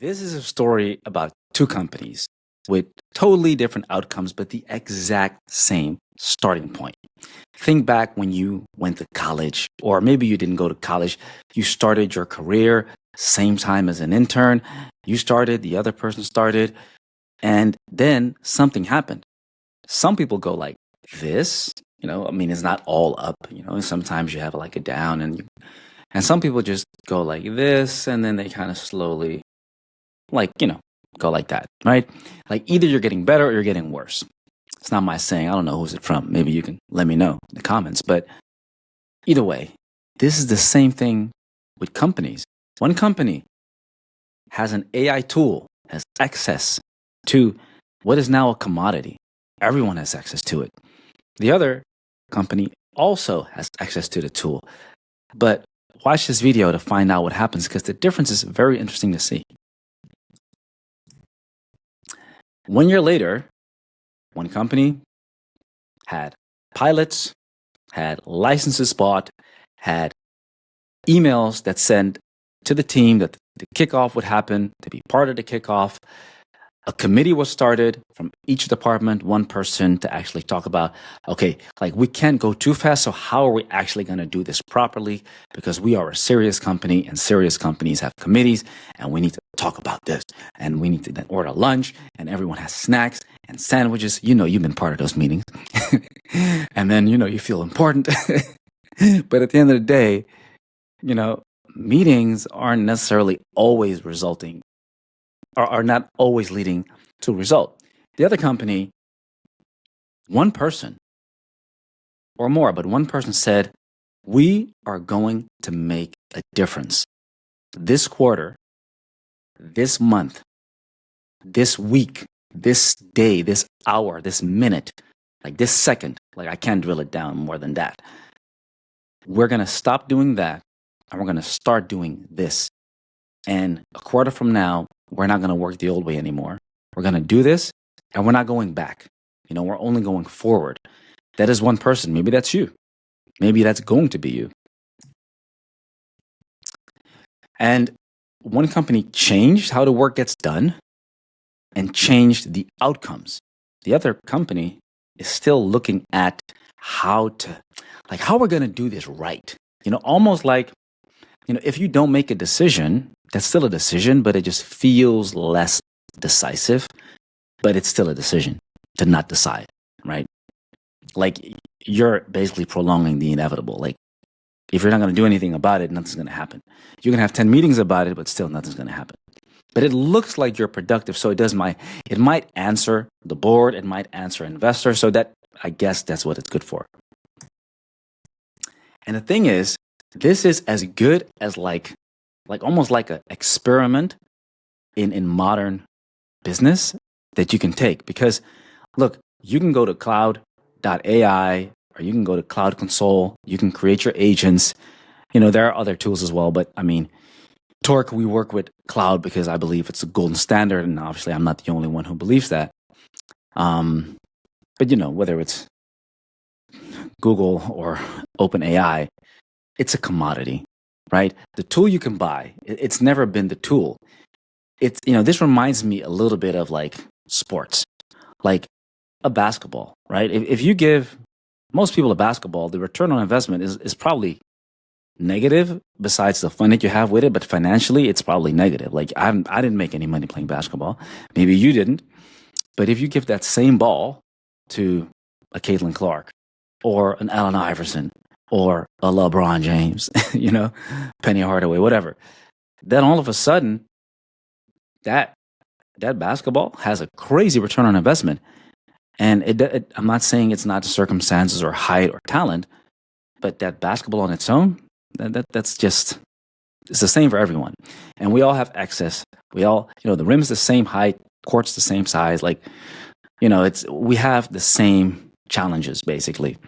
This is a story about two companies with totally different outcomes, but the exact same starting point. Think back when you went to college, or maybe you didn't go to college. You started your career same time as an intern. You started, the other person started, and then something happened. Some people go like this, I mean, it's not all up, sometimes you have like a down and some people just go like this and then they kind of slowly like, go like that, right? Like either you're getting better or you're getting worse. It's not my saying. I don't know who's it from. Maybe you can let me know in the comments. But either way, this is the same thing with companies. One company has an AI tool, has access to what is now a commodity. Everyone has access to it. The other company also has access to the tool. But watch this video to find out what happens because the difference is very interesting to see. 1 year later, one company had pilots, had licenses bought, had emails that sent to the team that the kickoff would happen, to be part of the kickoff. A committee was started from each department, one person to actually talk about, okay, like we can't go too fast. So how are we actually going to do this properly? Because we are a serious company and serious companies have committees and we need to talk about this and we need to then order lunch and everyone has snacks and sandwiches. You've been part of those meetings and then, you feel important. But at the end of the day, meetings aren't necessarily always resulting are not always leading to a result. The other company, one person or more, but one person said, we are going to make a difference this quarter, this month, this week, this day, this hour, this minute, like this second. Like I can't drill it down more than that. We're going to stop doing that and we're going to start doing this. And a quarter from now, we're not going to work the old way anymore. We're going to do this and we're not going back. We're only going forward. That is one person. Maybe that's you. Maybe that's going to be you. And one company changed how the work gets done and changed the outcomes. The other company is still looking at how we're going to do this right. Almost like, if you don't make a decision, that's still a decision, but it just feels less decisive, but it's still a decision to not decide, right? Like you're basically prolonging the inevitable. Like if you're not going to do anything about it, nothing's going to happen. You can have 10 meetings about it, but still nothing's going to happen. But it looks like you're productive. So it might answer the board. It might answer investors. So that, I guess that's what it's good for. And the thing is, this is as good as like almost like an experiment in modern business that you can take. Because look, you can go to cloud.ai or you can go to Cloud Console. You can create your agents. There are other tools as well. But I mean, Torque, we work with cloud because I believe it's a golden standard. And obviously, I'm not the only one who believes that. But whether it's Google or OpenAI, it's a commodity, right? The tool you can buy, it's never been the tool. This reminds me a little bit of like sports, like a basketball, right? If you give most people a basketball, the return on investment is probably negative besides the fun that you have with it. But financially, it's probably negative. Like I didn't make any money playing basketball. Maybe you didn't. But if you give that same ball to a Caitlin Clark or an Allen Iverson, or a LeBron James, Penny Hardaway, whatever, then all of a sudden, that basketball has a crazy return on investment. And I'm not saying it's not circumstances or height or talent, but that basketball on its own, that's just, it's the same for everyone. And we all have access. We all, the rim's the same height, court's the same size. Like, we have the same challenges, basically.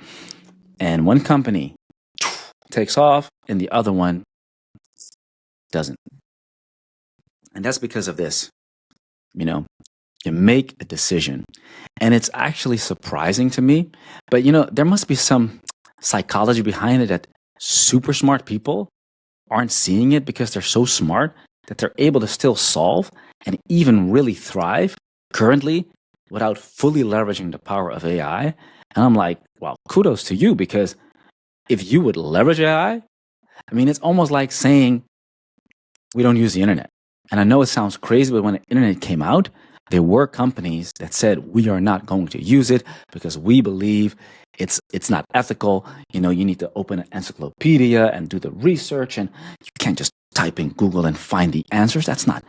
And one company takes off and the other one doesn't. And that's because of this. You make a decision. And it's actually surprising to me. But, there must be some psychology behind it that super smart people aren't seeing it because they're so smart that they're able to still solve and even really thrive currently without fully leveraging the power of AI. And I'm like, wow, kudos to you, because if you would leverage AI, I mean, it's almost like saying we don't use the internet. And I know it sounds crazy, but when the internet came out, there were companies that said we are not going to use it because we believe it's not ethical. You know, you need to open an encyclopedia and do the research, and you can't just type in Google and find the answers. That's not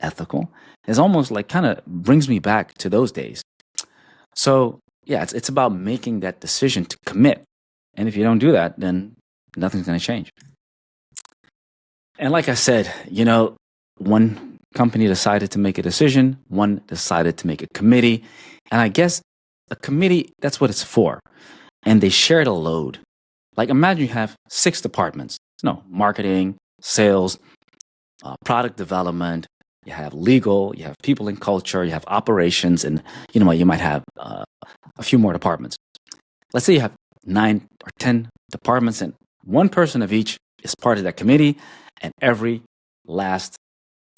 ethical. It's almost like kind of brings me back to those days. So yeah, it's about making that decision to commit. And if you don't do that, then nothing's going to change. And like I said, you know, one company decided to make a decision, one decided to make a committee. And I guess a committee, that's what it's for. And they shared a load. Like imagine you have 6 departments, marketing, sales, product development, you have legal, you have people and culture, you have operations, and you might have a few more departments. Let's say you have 9 or 10 departments, and one person of each is part of that committee. And every last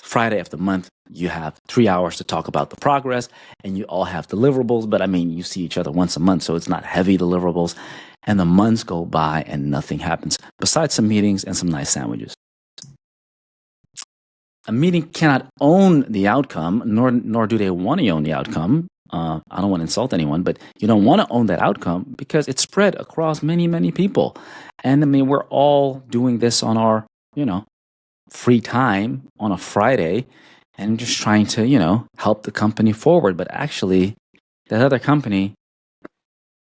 Friday of the month, you have 3 hours to talk about the progress, and you all have deliverables. But I mean, you see each other once a month, so it's not heavy deliverables. And the months go by and nothing happens besides some meetings and some nice sandwiches. A meeting cannot own the outcome, nor do they want to own the outcome. I don't want to insult anyone, but you don't want to own that outcome because it's spread across many, many people. And I mean, we're all doing this on our, free time on a Friday and just trying to, help the company forward. But actually, that other company,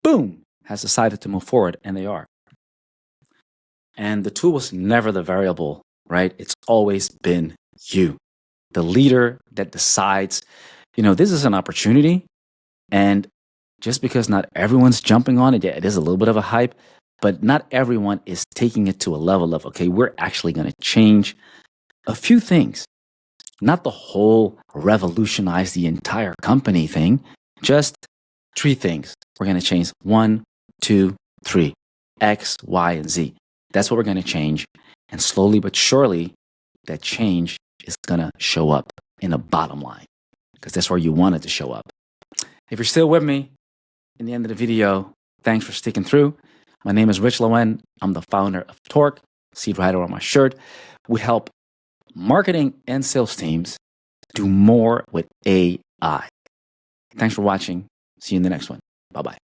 boom, has decided to move forward, and they are. And the tool was never the variable, right? It's always been you, the leader that decides, this is an opportunity. And just because not everyone's jumping on it, yeah, it is a little bit of a hype, but not everyone is taking it to a level of, okay, we're actually going to change a few things, not the whole revolutionize the entire company thing, just 3 things. We're going to change 1, 2, 3, X, Y, and Z. That's what we're going to change. And slowly but surely, that change is going to show up in the bottom line because that's where you want it to show up. If you're still with me in the end of the video, thanks for sticking through. My name is Rich Loen. I'm the founder of Torque, seed writer on my shirt. We help marketing and sales teams do more with AI. Thanks for watching. See you in the next one. Bye-bye.